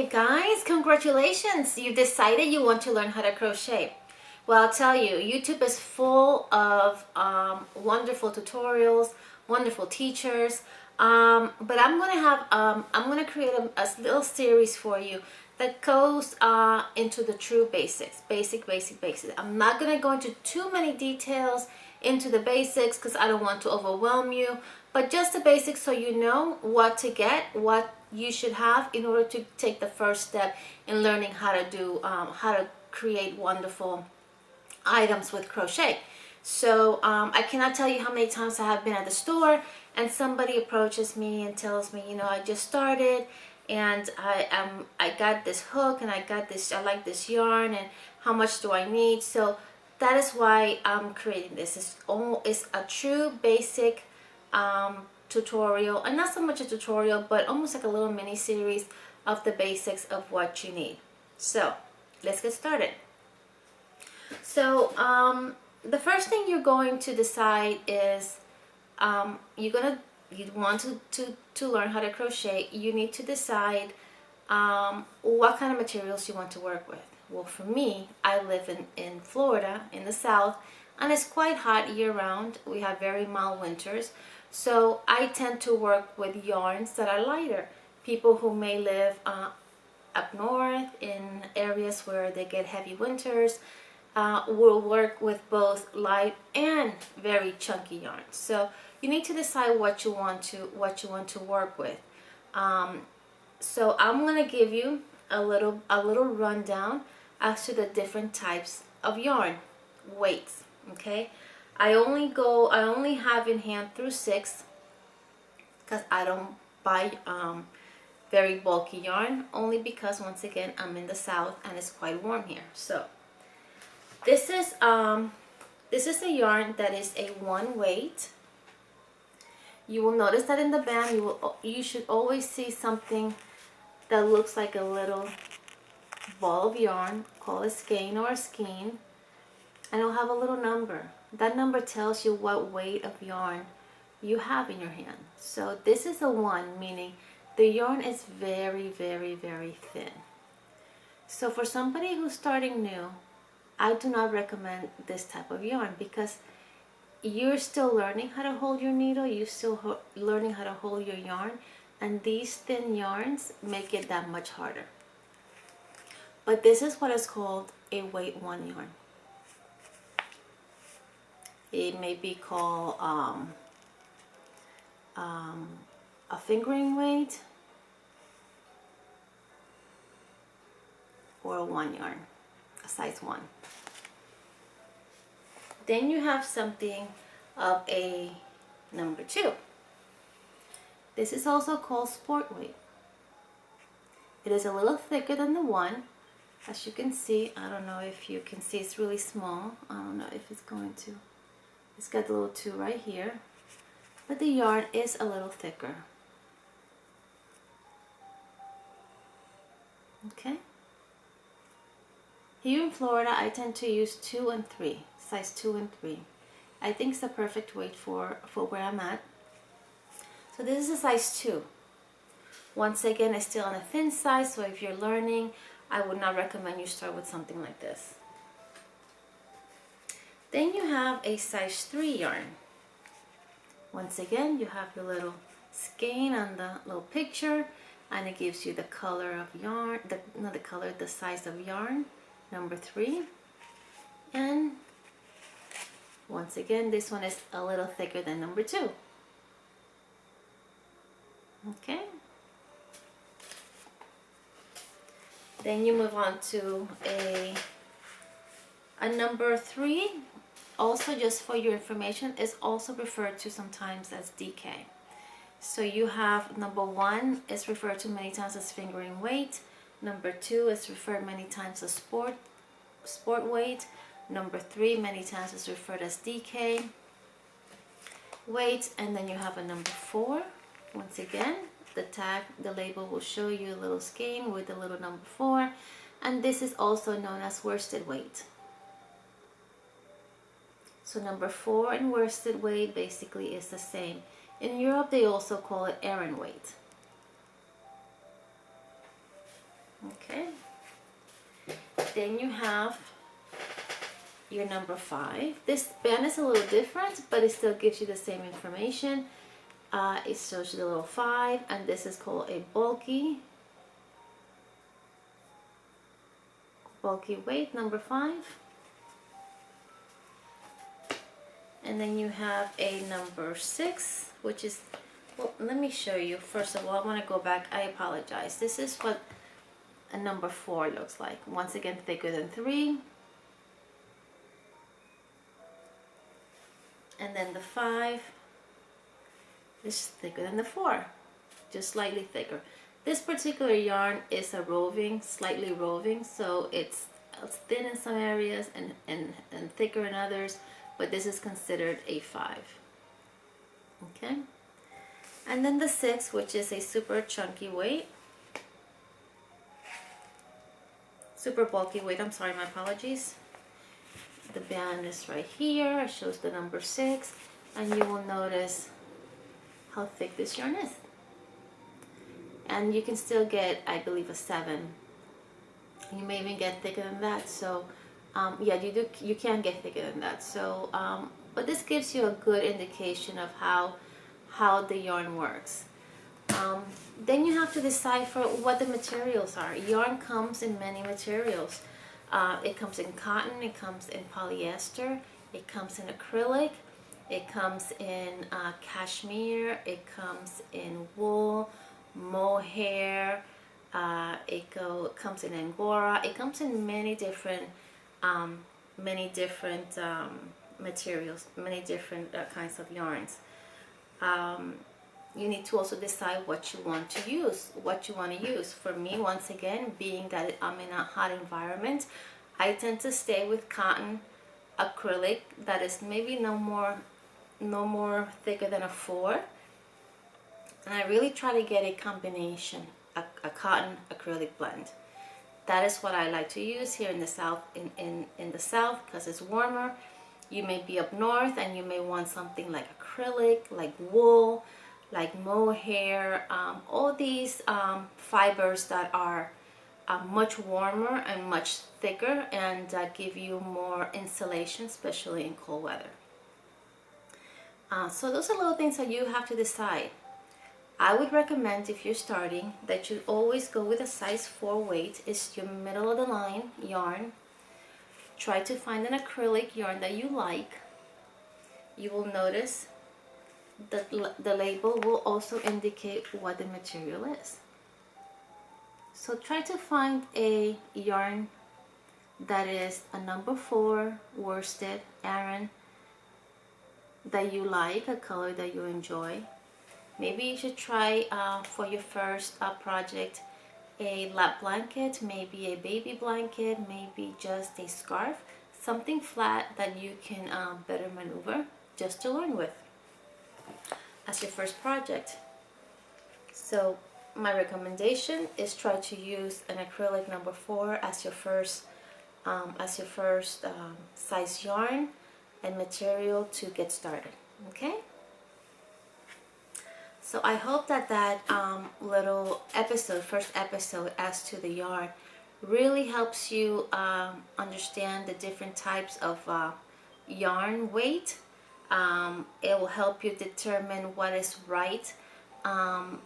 Okay guys, congratulations! You decided you want to learn how to crochet. Well, I'll tell you, YouTube is full of wonderful tutorials, wonderful teachers, but I'm gonna create a little series for you that goes into the true basics, basics. I'm not gonna go into too many details into the basics because I don't want to overwhelm you, but just the basics so you know what to get, what you should have in order to take the first step in learning how to do how to create wonderful items with crochet. So I cannot tell you how many times I have been at the store and somebody approaches me and tells me, you know, I just started and I got this hook and I like this yarn, and how much do I need? So that is why I'm creating this. It's a true basic tutorial, and not so much a tutorial, but almost like a little mini series of the basics of what you need. So let's get started. So the first thing you're going to decide is you want to learn how to crochet. You need to decide what kind of materials you want to work with. Well, for me, I live in Florida in the South, and it's quite hot year-round. We have very mild winters, so I tend to work with yarns that are lighter. People who may live up north in areas where they get heavy winters will work with both light and very chunky yarns. So you need to decide what you want to work with. So I'm gonna give you a little rundown as to the different types of yarn weights. Okay, I only have in hand through 6 because I don't buy very bulky yarn, only because once again I'm in the South and it's quite warm here. So this is a yarn that is a 1 weight. You will notice that in the band you should always see something that looks like a little ball of yarn called a skein or a skein, and it'll have a little number. That number tells you what weight of yarn you have in your hand. So this is a 1, meaning the yarn is very thin. So for somebody who's starting new, I do not recommend this type of yarn because you're still learning how to hold your needle, you're still learning how to hold your yarn, and these thin yarns make it that much harder. But this is what is called a weight 1 yarn. It may be called a fingering weight or a 1 yarn, a size 1. Then you have something of a number 2. This is also called sport weight. It is a little thicker than the 1. As you can see, I don't know if you can see, it's really small. I don't know if it's going to. It's got the little 2 right here. But the yarn is a little thicker. Okay? Here in Florida, I tend to use 2 and 3, size 2 and 3. I think it's the perfect weight for where I'm at. So this is a size 2. Once again, it's still on a thin size, so if you're learning, I would not recommend you start with something like this. Then you have a size 3 yarn. Once again, you have your little skein on the little picture, and it gives you the color of yarn, not the color, the size of yarn, number 3. And once again, this one is a little thicker than number 2. Okay. Then you move on to a number 3. Also, just for your information, is also referred to sometimes as DK. So you have number 1 is referred to many times as fingering weight. Number 2 is referred many times as sport weight. Number 3 many times is referred as DK weight. And then you have a number 4. Once again, the label will show you a little skein with a little number 4. And this is also known as worsted weight. So number 4 and worsted weight basically is the same. In Europe, they also call it Aran weight. Then you have your number 5. This band is a little different, but it still gives you the same information. It shows you the little 5, and this is called a bulky weight, number 5. And then you have a number 6, which is, well, let me show you. First of all, I want to go back. I apologize. This is what a number 4 looks like. Once again, thicker than 3. And then the 5 is thicker than the 4, just slightly thicker. This particular yarn is a roving, slightly roving, so it's thin in some areas and thicker in others, but this is considered a 5. Okay? And then the 6, which is a super chunky weight. Super bulky weight, I'm sorry, my apologies. The band is right here. It shows the number 6, and you will notice how thick this yarn is. And you can still get, I believe, a 7. You may even get thicker than that. So, yeah, you can get thicker than that. So, but this gives you a good indication of how the yarn works. Then you have to decipher what the materials are. Yarn comes in many materials. It comes in cotton, it comes in polyester, it comes in acrylic, it comes in cashmere, it comes in wool, mohair, it comes in angora. It comes in many different materials, many different kinds of yarns. You need to also decide what you want to use, For me, once again, being that I'm in a hot environment, I tend to stay with cotton acrylic that is maybe no more thicker than a 4. And I really try to get a combination, a cotton acrylic blend. That is what I like to use here in the south, in the south, because it's warmer. You may be up north and you may want something like acrylic, like wool, like mohair, all these fibers that are much warmer and much thicker and give you more insulation, especially in cold weather. So those are little things that you have to decide. I would recommend, if you're starting, that you always go with a size 4 weight. It's your middle of the line yarn. Try to find an acrylic yarn that you like. You will notice the label will also indicate what the material is. So try to find a yarn that is a number 4 worsted Aran that you like, a color that you enjoy. Maybe you should try for your first project a lap blanket, maybe a baby blanket, maybe just a scarf, something flat that you can better maneuver just to learn with as your first project. So my recommendation is try to use an acrylic number 4 as your first size yarn and material to get started. Okay? So I hope that little first episode as to the yarn, really helps you understand the different types of yarn weight. It will help you determine what is right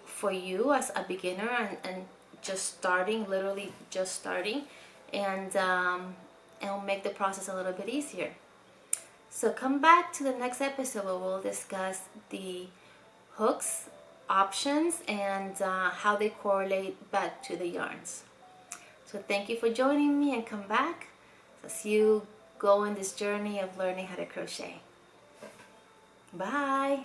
for you as a beginner and just starting, literally just starting, and it'll make the process a little bit easier. So come back to the next episode where we'll discuss the hooks, options, and how they correlate back to the yarns. So thank you for joining me, and come back as you go on this journey of learning how to crochet. Bye!